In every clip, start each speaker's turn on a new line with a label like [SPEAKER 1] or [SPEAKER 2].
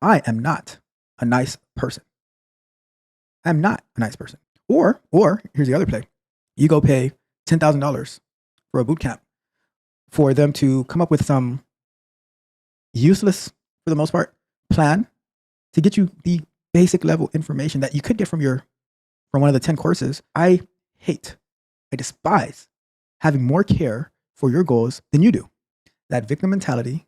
[SPEAKER 1] I am not a nice person. I'm not a nice person. Or here's the other play. You go pay $10,000 for a boot camp for them to come up with some useless, for the most part, plan to get you the basic level information that you could get from one of the 10 courses. I hate, I despise having more care for your goals than you do. That victim mentality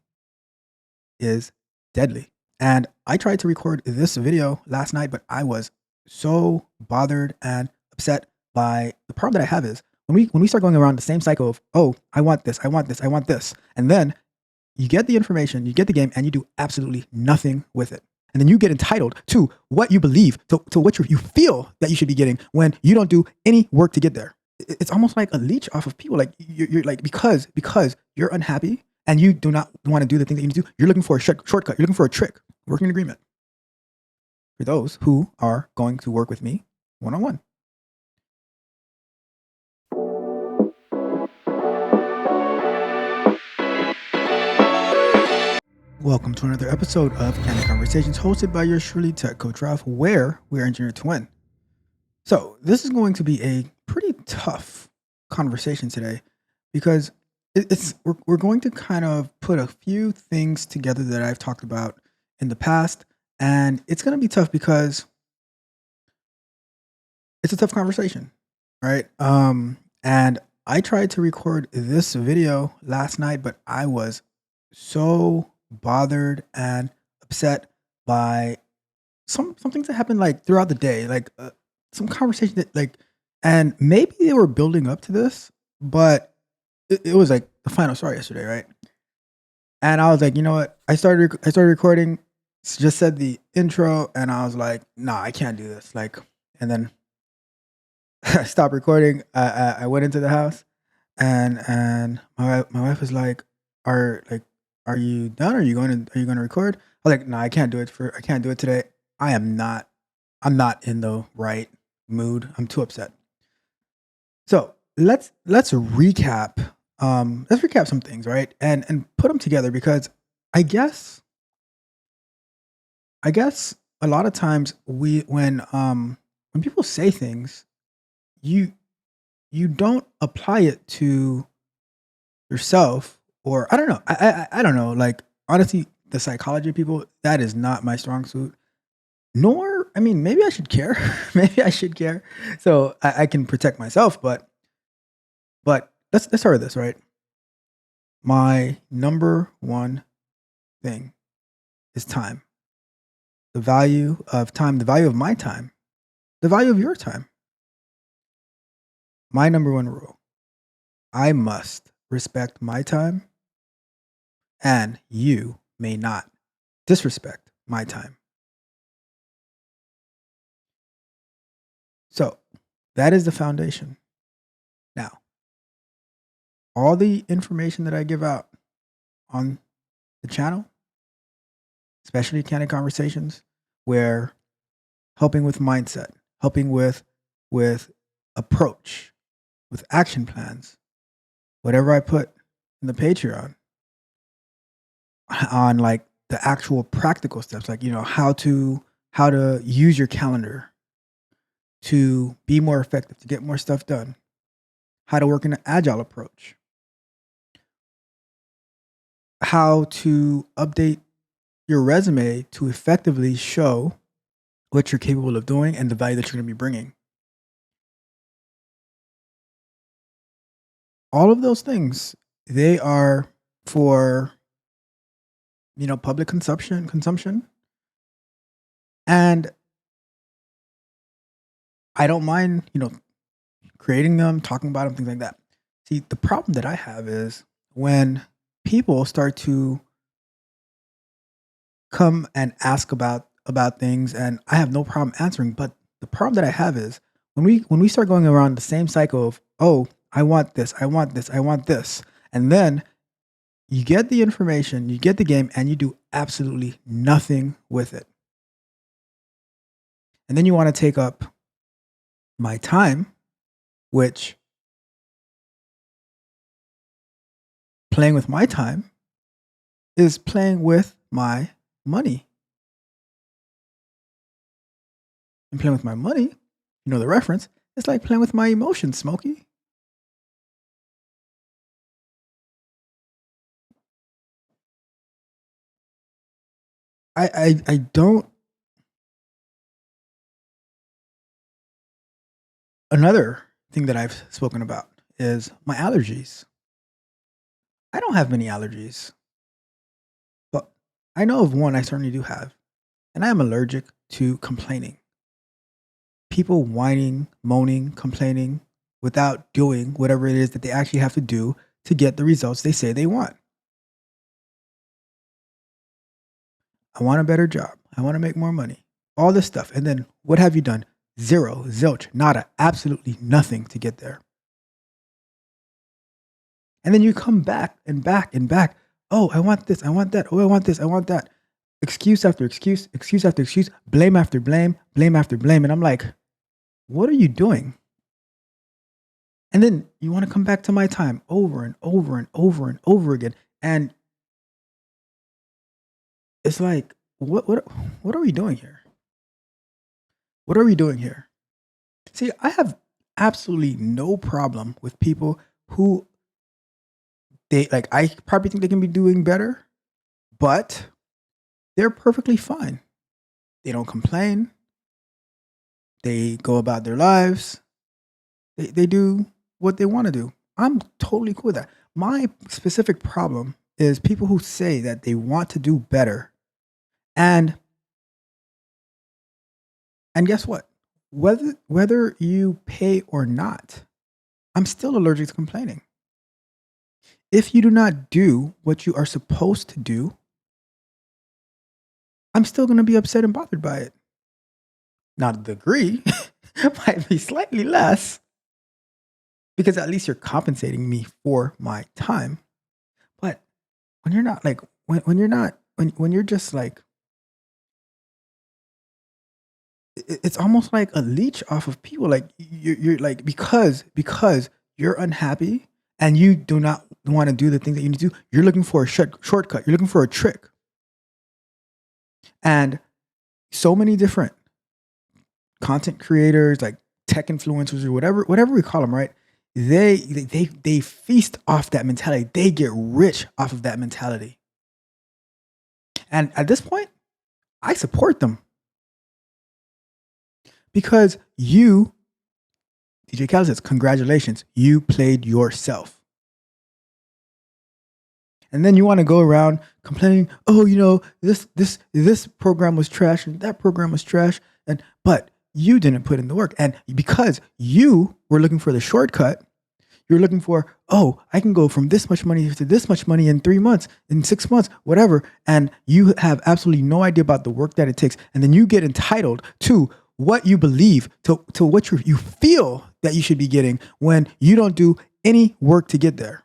[SPEAKER 1] is deadly. And I tried to record this video last night, but I was so bothered and upset by the problem that I have is when we start going around the same cycle of, oh, I want this, I want this, I want this, and then you get the information, you get the game, and you do absolutely nothing with it. And then you get entitled to what you believe, to what you feel that you should be getting when you don't do any work to get there. It's almost like a leech off of people. Like you're like, because you're unhappy and you do not want to do the things that you need to do, you're looking for a shortcut. You're looking for a trick. Working agreement for those who are going to work with me one-on-one. Welcome to another episode of Candid Conversations, hosted by yours truly, Tech Coach Ralph, where we are engineered to win. So this is going to be a pretty tough conversation today because we're going to kind of put a few things together that I've talked about in the past, and it's going to be tough because it's a tough conversation, right? And I tried to record this video last night, but I was so bothered and upset by some things that happened like throughout the day, like some conversation that like, and maybe they were building up to this, but it was like the final straw yesterday, right? And I was like, you know what? I started recording, just said the intro, and I was like, nah, I can't do this. Like, and then I stopped recording. I went into the house, and my wife was like, are you done? Are you going to record? I was like, no, I can't do it today. I'm not in the right mood. I'm too upset. So let's recap. Let's recap some things, right? And put them together because I guess I guess a lot of times when people say things, you you don't apply it to yourself, or I don't know. I don't know. Like honestly, the psychology of people, that is not my strong suit. Nor, I mean, maybe I should care. Maybe I should care, so I can protect myself. But let's start with this, right? My number one thing is time. The value of time. The value of my time. The value of your time. My number one rule: I must respect my time, and you may not disrespect my time. So that is the foundation. Now, all the information that I give out on the channel, especially Candid Conversations, where helping with mindset, helping with approach, with action plans, whatever I put in the Patreon on like the actual practical steps, like how to use your calendar to be more effective, to get more stuff done, how to work in an agile approach, how to update your resume to effectively show what you're capable of doing and the value that you're going to be bringing. All of those things, they are for public consumption, and I don't mind creating them, talking about them, things like that. See, the problem that I have is when people start to come and ask about things, and I have no problem answering, but the problem that I have is when we start going around the same cycle of, oh, I want this, I want this, I want this, and then you get the information, you get the game, and you do absolutely nothing with it. And then you want to take up my time, which playing with my time is playing with my money. and playing with my money, you know the reference, it's like playing with my emotions, Smokey. I don't. Another thing that I've spoken about is my allergies. I don't have many allergies, but I know of one I certainly do have, and I am allergic to complaining. People whining, moaning, complaining without doing whatever it is that they actually have to do to get the results they say they want. I want a better job. I want to make more money. All this stuff. And then what have you done? Zero, zilch, nada, absolutely nothing to get there. And then you come back and back and back. Oh, I want this. I want that. Oh, I want this. I want that. Excuse after excuse, excuse after excuse, blame after blame, blame after blame. And I'm like, what are you doing? And then you want to come back to my time over and over and over and over again. And it's like, what are we doing here? What are we doing here? See, I have absolutely no problem with people who they like I probably think they can be doing better, but they're perfectly fine. They don't complain. They go about their lives. They do what they want to do. I'm totally cool with that. My specific problem is people who say that they want to do better. And guess what? Whether you pay or not, I'm still allergic to complaining. If you do not do what you are supposed to do, I'm still going to be upset and bothered by it. Not a degree, might be slightly less, because at least you're compensating me for my time. But when you're not like when you're not when you're just like it's almost like a leech off of people. Like you're like because you're unhappy and you do not want to do the things that you need to do. You're looking for a shortcut. You're looking for a trick. And so many different content creators, like tech influencers or whatever we call them, right? They feast off that mentality. They get rich off of that mentality. And at this point, I support them. Because you, DJ Khaled says, congratulations, you played yourself. And then you want to go around complaining, oh, you know, this program was trash and that program was trash. But you didn't put in the work. And because you were looking for the shortcut, you're looking for, oh, I can go from this much money to this much money in 3 months, in 6 months, whatever. And you have absolutely no idea about the work that it takes. And then you get entitled to what you believe, to what you feel that you should be getting when you don't do any work to get there.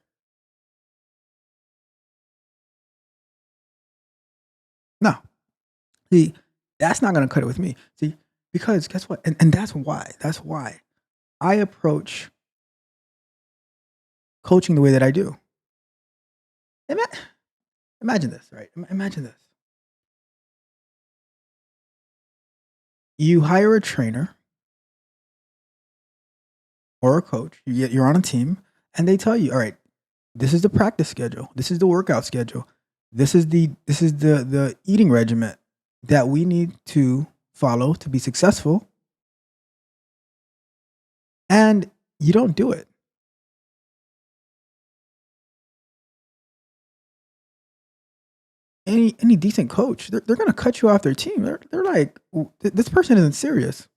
[SPEAKER 1] No. See, that's not going to cut it with me. See, because guess what? And that's why I approach coaching the way that I do. Imagine this, right? Imagine this. You hire a trainer or a coach, you're on a team, and they tell you, all right, this is the practice schedule, this is the workout schedule, this is the eating regimen that we need to follow to be successful, and you don't do it. Any decent coach, they're going to cut you off their team. They're like, this person isn't serious.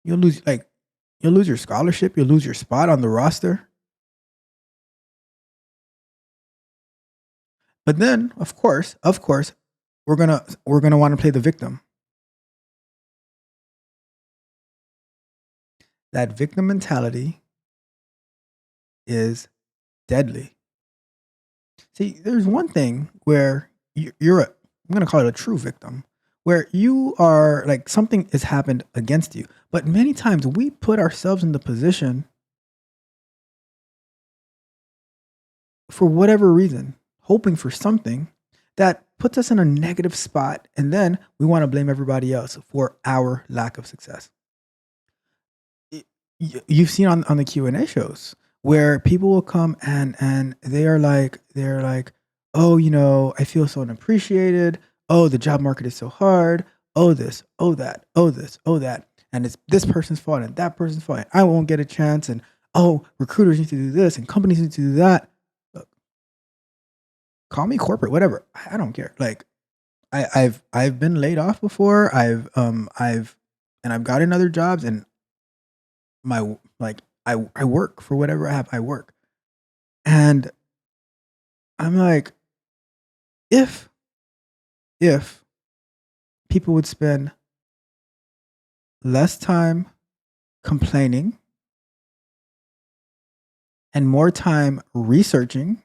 [SPEAKER 1] You'll lose you'll lose your scholarship, you'll lose your spot on the roster. But then, of course, we're gonna want to play the victim. That victim mentality is deadly. See, there's one thing where you're a, I'm gonna call it a true victim, where you are like something has happened against you. But many times we put ourselves in the position for whatever reason, hoping for something, that puts us in a negative spot. And then we want to blame everybody else for our lack of success. You've seen on the Q&A shows where people will come and they're like, oh, I feel so unappreciated. Oh, the job market is so hard. Oh, this, oh, that, oh, this, oh, that. And it's this person's fault and that person's fault. I won't get a chance. And oh, recruiters need to do this and companies need to do that. Look, call me corporate, whatever. I don't care. Like I've been laid off before. I've gotten other jobs, and my like I work for whatever I have. I work. And I'm like, if if people would spend less time complaining and more time researching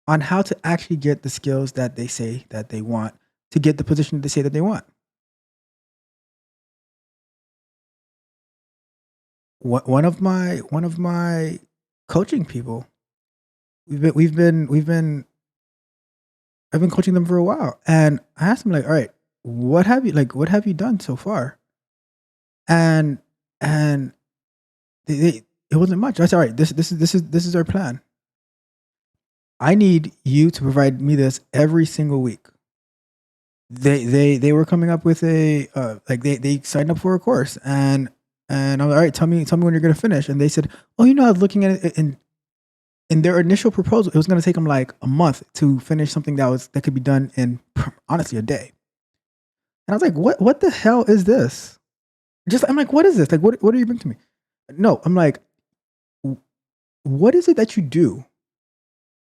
[SPEAKER 1] on how to actually get the skills that they say that they want to get the position that they say that they want. One of my coaching people, we've been I've been coaching them for a while, and I asked him like, all right, what have you done so far? And and it wasn't much. I said, all right, this is our plan. I need you to provide me this every single week. They were coming up with a they signed up for a course, and I'm like, all right, tell me when you're gonna finish. And they said, oh, I was looking at it in their initial proposal, it was gonna take them like a month to finish something that could be done in honestly a day. And I was like, what the hell is this? Just I'm like, what is this? Like what do you bring to me? No, I'm like, what is it that you do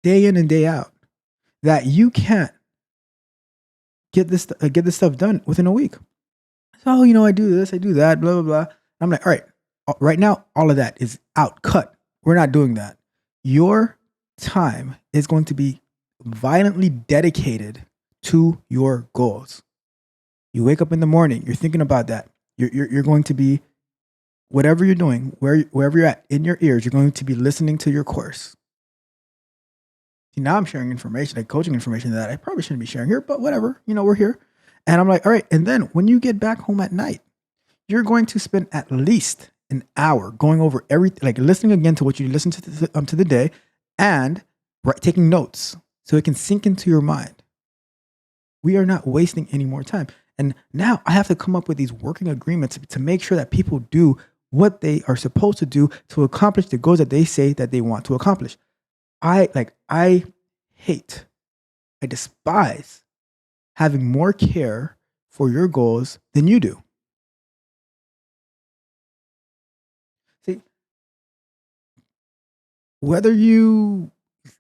[SPEAKER 1] day in and day out that you can't get this stuff done within a week? So, I do this, I do that, blah blah blah. I'm like, all right, right now, all of that is out, cut. We're not doing that. Your time is going to be violently dedicated to your goals. You wake up in the morning, you're thinking about that. You're going to be, whatever you're doing, wherever you're at, in your ears, you're going to be listening to your course. See, now I'm sharing information, like coaching information that I probably shouldn't be sharing here, but whatever, we're here. And I'm like, all right. And then when you get back home at night, you're going to spend at least an hour going over everything, like listening again to what you listened to the day, and taking notes so it can sink into your mind. We are not wasting any more time. And now I have to come up with these working agreements to make sure that people do what they are supposed to do to accomplish the goals that they say that they want to accomplish. I hate, I despise having more care for your goals than you do. See, whether you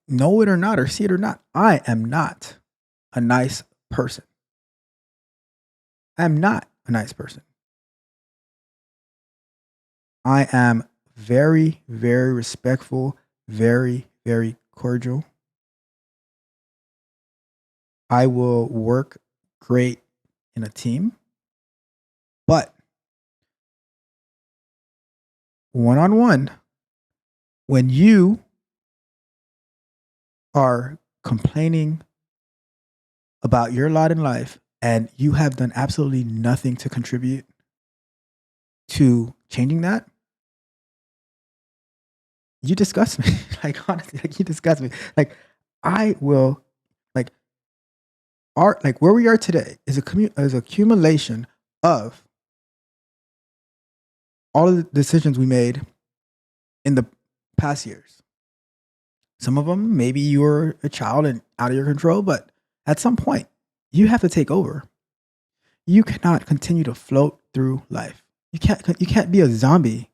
[SPEAKER 1] know it or not, or see it or not, I am not a nice person. I am not a nice person. I am very, very respectful, very, very cordial. I will work great in a team, but one on one, when you are complaining about your lot in life and you have done absolutely nothing to contribute to changing that, you disgust me. Like honestly, like you disgust me. Like I will, like where we are today is accumulation of all of the decisions we made in the past years. Some of them, maybe you were a child and out of your control, but at some point, you have to take over. You cannot continue to float through life. You can't be a zombie.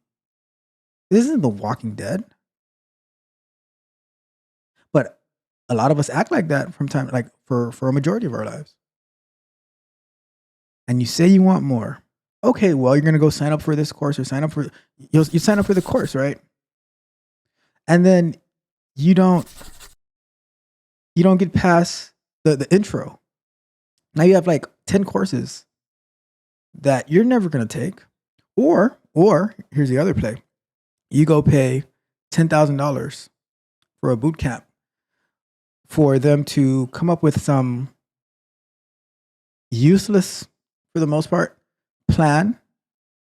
[SPEAKER 1] This isn't The Walking Dead. But a lot of us act like that from time, like for a majority of our lives. And you say you want more. Okay, well, you're gonna go sign up for this course or you sign up for the course, right? And then you don't get past the intro. Now you have like 10 courses that you're never gonna take. Or here's the other play. You go pay $10,000 for a boot camp for them to come up with some useless, for the most part, plan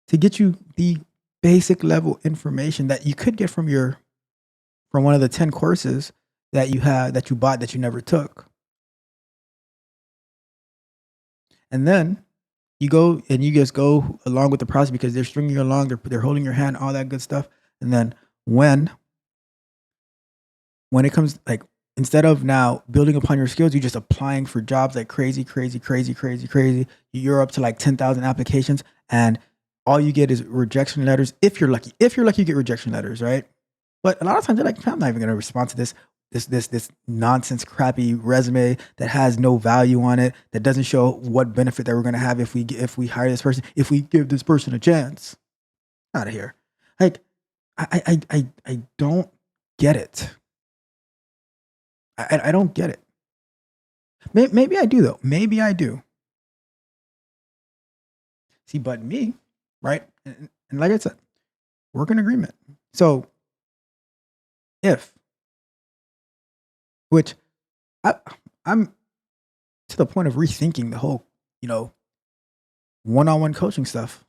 [SPEAKER 1] to get you the basic level information that you could get from one of the 10 courses that you had that you bought that you never took. And then you go and you just go along with the process because they're stringing you along, they're holding your hand, all that good stuff. And then when it comes, like, instead of now building upon your skills, you're just applying for jobs like crazy, crazy, crazy, crazy, crazy. You're up to like 10,000 applications, and all you get is rejection letters. If you're lucky, you get rejection letters, right? But a lot of times they're like, I'm not even going to respond to this nonsense, crappy resume that has no value on it, that doesn't show what benefit that we're going to have if we hire this person, if we give this person a chance. Out of here. Like, I don't get it. I don't get it. Maybe I do though. Maybe I do. See, but me, right? And like I said, work in agreement. So if, which I, I'm to the point of rethinking the whole, one-on-one coaching stuff,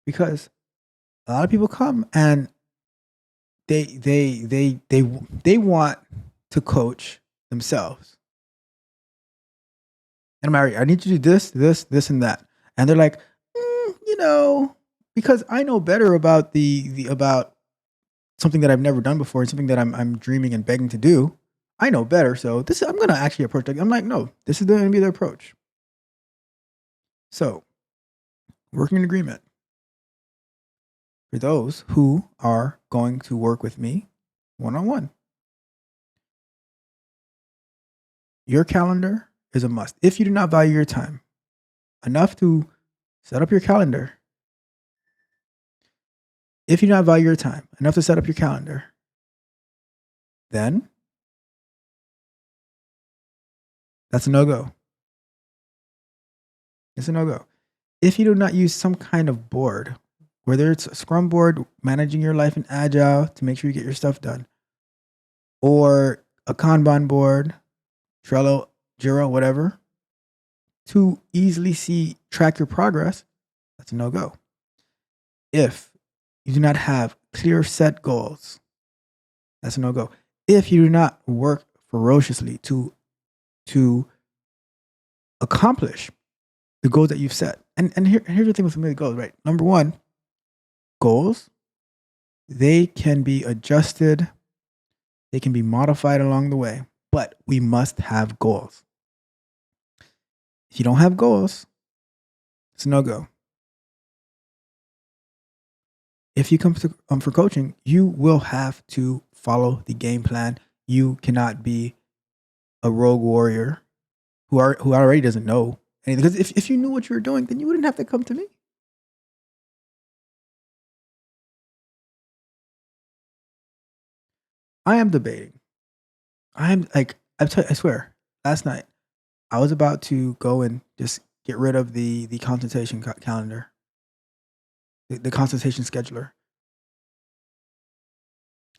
[SPEAKER 1] because a lot of people come and they want to coach themselves. And I'm like, I need you to do this, and that. And they're like, because I know better about about something that I've never done before, and something that I'm dreaming and begging to do. I know better, so I'm gonna actually approach it. I'm like, no, this is gonna be the approach. So, working in agreement for those who are going to work with me one-on-one. Your calendar is a must. If you do not value your time enough to set up your calendar, if you do not value your time enough to set up your calendar, then that's a no-go. It's a no-go. If you do not use some kind of board, whether it's a Scrum board, managing your life in Agile to make sure you get your stuff done, or a Kanban board, Trello, Jira, whatever, to easily track your progress, that's a no-go. If you do not have clear set goals, that's a no-go. If you do not work ferociously to accomplish the goals that you've set. And here's the thing with some goals, right? Number one, goals, they can be adjusted, they can be modified along the way, but we must have goals. If you don't have goals, it's a no-go. If you come to for coaching, you will have to follow the game plan. You cannot be a rogue warrior who already doesn't know anything. Because if you knew what you were doing, then you wouldn't have to come to me. I am debating. I swear, last night I was about to go and just get rid of the consultation calendar, the consultation scheduler,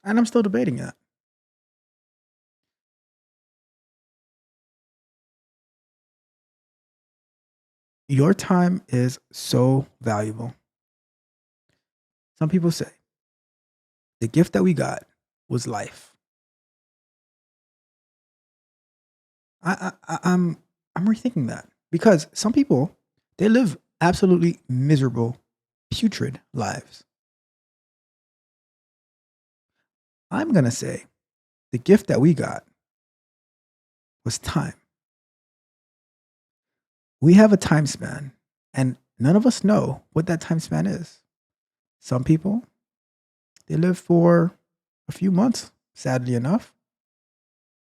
[SPEAKER 1] and I'm still debating that. Your time is so valuable. Some people say the gift that we got was life. I'm rethinking that because some people, they live absolutely miserable, putrid lives. I'm gonna say the gift that we got was time. We have a time span, and none of us know what that time span is. Some people, they live for a few months, sadly enough.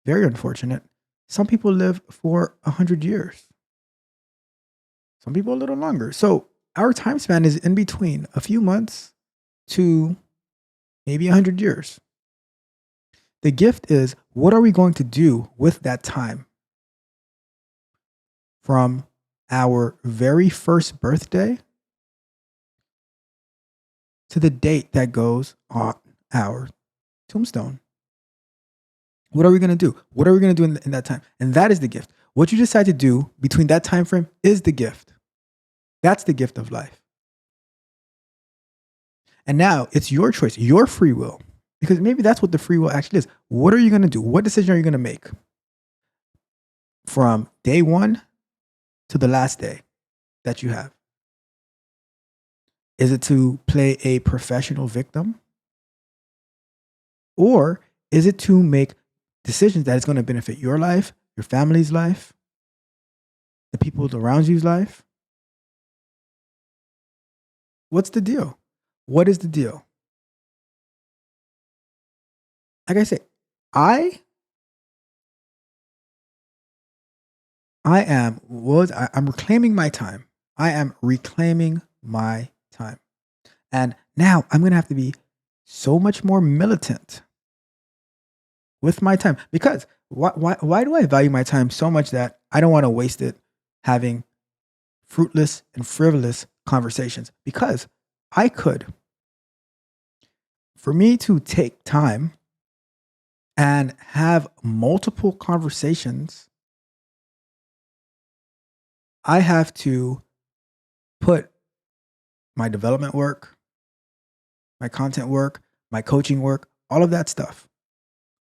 [SPEAKER 1] Very unfortunate. Some people live for 100 years. Some people a little longer. So our time span is in between a few months to maybe 100 years. The gift is, what are we going to do with that time? From our very first birthday to the date that goes on our tombstone. What are we going to do? What are we going to do in that time? And that is the gift. What you decide to do between that time frame is the gift. That's the gift of life. And now it's your choice, your free will, because maybe that's what the free will actually is. What are you going to do? What decision are you going to make from day one to the last day that you have? Is it to play a professional victim? Or is it to make decisions that is going to benefit your life, your family's life, the people around you's life? What's the deal? What is the deal? Like I say, I I'm reclaiming my time. I am reclaiming my time. And now I'm going to have to be so much more militant with my time, because why do I value my time so much that I don't want to waste it having fruitless and frivolous conversations? Because I could, for me to take time and have multiple conversations, I have to put my development work, my content work, my coaching work, all of that stuff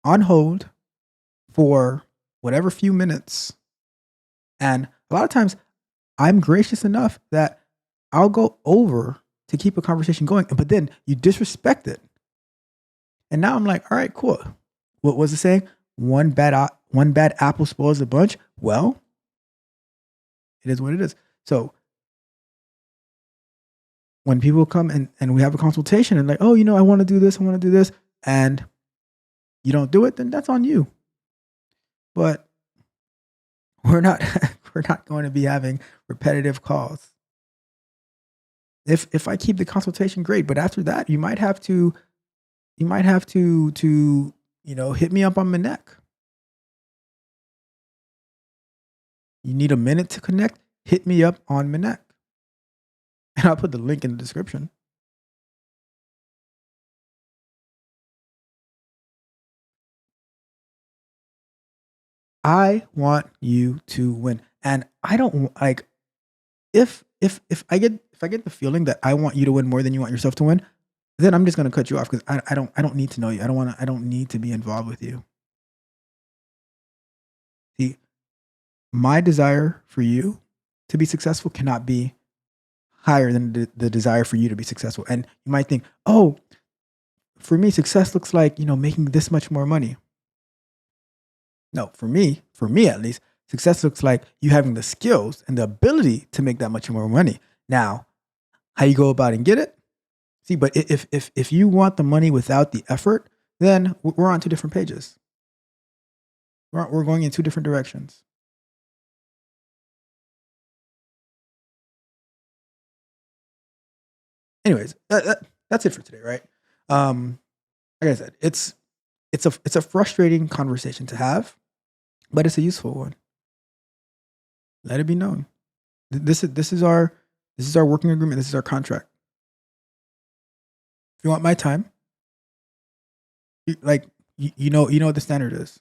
[SPEAKER 1] on hold for whatever few minutes. And a lot of times I'm gracious enough that I'll go over to keep a conversation going, but then you disrespect it. And now I'm like, all right, cool. What was it saying? One bad apple spoils the bunch. Well, it is what it is. So when people come and we have a consultation and like, oh, I want to do this, and you don't do it, then that's on you. But we're not we're not going to be having repetitive calls. If I keep the consultation, great. But after that, you might have to hit me up on my neck. You need a minute to connect? Hit me up on my neck. And I'll put the link in the description. I want you to win. And I don't like if I get the feeling that I want you to win more than you want yourself to win, then I'm just gonna cut you off, because I don't need to know you. I don't need to be involved with you. See, my desire for you to be successful cannot be higher than the desire for you to be successful. And you might think, oh, for me, success looks like, making this much more money. No, for me at least, success looks like you having the skills and the ability to make that much more money. Now, how you go about and get it? See, but if you want the money without the effort, then we're on two different pages. We're going in two different directions. Anyways, that's it for today, right? Like I said, it's a frustrating conversation to have, but it's a useful one. Let it be known. This is our working agreement. This is our contract. If you want my time, you know what the standard is.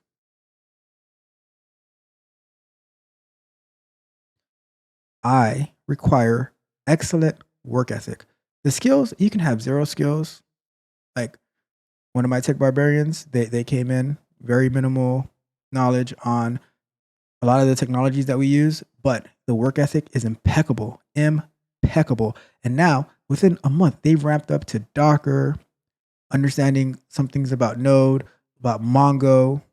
[SPEAKER 1] I require excellent work ethic. The skills, you can have zero skills. Like one of my tech barbarians, they came in very minimal knowledge on a lot of the technologies that we use, but the work ethic is impeccable. And now within a month, they've ramped up to Docker, understanding some things about Node, about Mongo,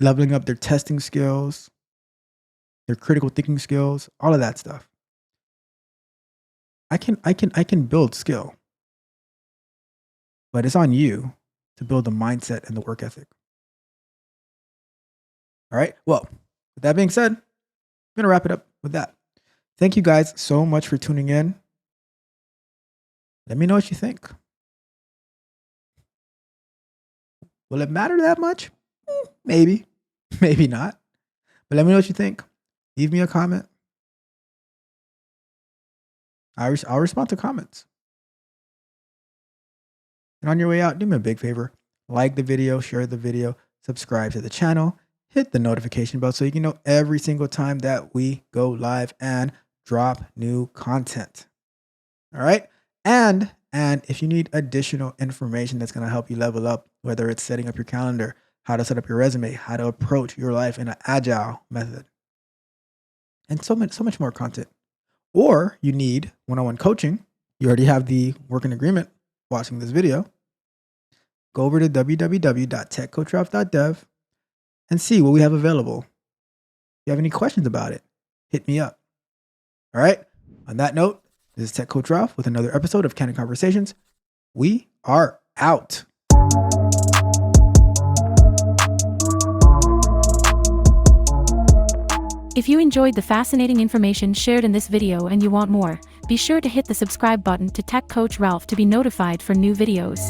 [SPEAKER 1] leveling up their testing skills, their critical thinking skills, all of that stuff. I can build skill, but it's on you to build the mindset and the work ethic. All right. Well, with that being said, I'm going to wrap it up with that. Thank you guys so much for tuning in. Let me know what you think. Will it matter that much? Maybe, maybe not. But let me know what you think. Leave me a comment. I'll respond to comments. And on your way out, do me a big favor. like the video, share the video, subscribe to the channel, hit the notification bell so you can know every single time that we go live and drop new content. All right. And if you need additional information that's going to help you level up, whether it's setting up your calendar, how to set up your resume, how to approach your life in an agile method, and so much more content, or you need one-on-one coaching, you already have the working agreement watching this video, go over to www.techcoachralph.dev and see what we have available. If you have any questions about it, hit me up. All right. On that note, this is Tech Coach Ralph with another episode of Candid Conversations. We are out.
[SPEAKER 2] If you enjoyed the fascinating information shared in this video and you want more, be sure to hit the subscribe button to Tech Coach Ralph to be notified for new videos.